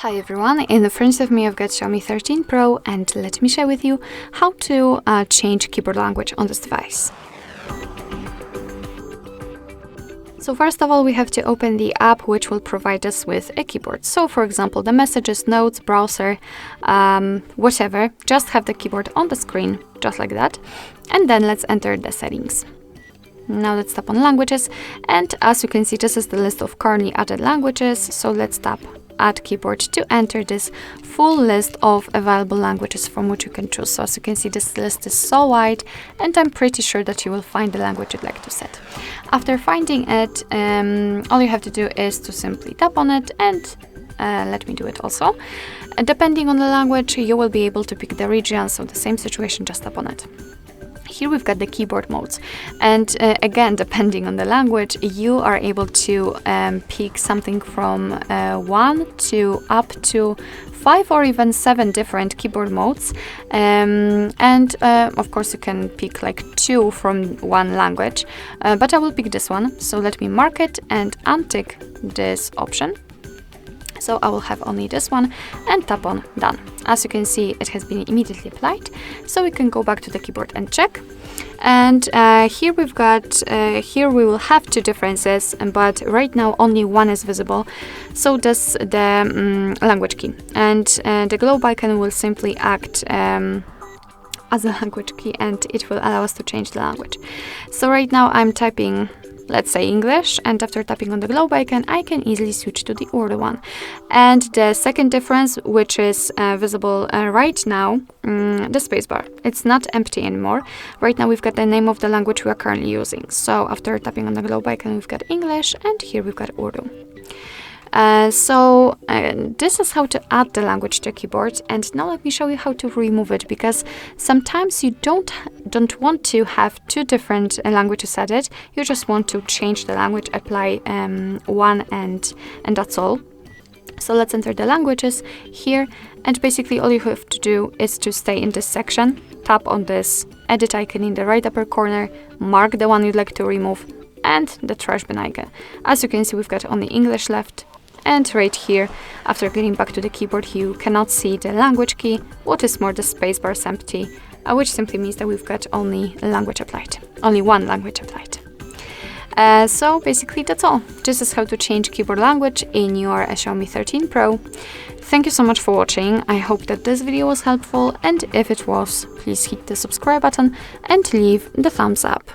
Hi everyone, in front of me I've got Xiaomi 13 Pro and let me share with you how to change keyboard language on this device. So first of all, we have to open the app which will provide us with a keyboard. So for example, the messages, notes, browser, whatever, just have the keyboard on the screen, just like that. And then let's enter the settings. Now let's tap on languages, and as you can see, this is the list of currently added languages. So let's tap add keyboard to enter this full list of available languages from which you can choose. So as you can see, this list is so wide, and I'm pretty sure that you will find the language you'd like to set. After finding it, all you have to do is to simply tap on it, and let me do it also. And depending on the language, you will be able to pick the region, so the same situation, just tap on it. Here we've got the keyboard modes, and again, depending on the language, you are able to pick something from 1 to up to 5 or even 7 different keyboard modes, and of course you can pick like 2 from one language, but I will pick this one. So let me mark it and untick this option. So I will have only this one and tap on done. As you can see, it has been immediately applied. So we can go back to the keyboard and check. And here we've got, here we will have 2 differences, but right now only one is visible. So that's the language key. And the globe icon will simply act as a language key, and it will allow us to change the language. So right now I'm typing, let's say, English, and after tapping on the globe icon, I can easily switch to the Urdu one. And the second difference, which is visible right now, the spacebar. It's not empty anymore. Right now we've got the name of the language we are currently using. So after tapping on the globe icon, we've got English, and here we've got Urdu. This is how to add the language to a keyboard, and now let me show you how to remove it, because sometimes you don't want to have 2 different languages added. You just want to change the language, apply one, and that's all. So let's enter the languages here, and basically all you have to do is to stay in this section, tap on this edit icon in the right upper corner, mark the one you'd like to remove, and the trash bin icon. As you can see, we've got only English left. And right here, after getting back to the keyboard, you cannot see the language key. What is more, the spacebar is empty, which simply means that we've got only language applied, only one language applied. So basically that's all. This is how to change keyboard language in your Xiaomi 13 Pro. Thank you so much for watching. I hope that this video was helpful, and if it was, please hit the subscribe button and leave the thumbs up.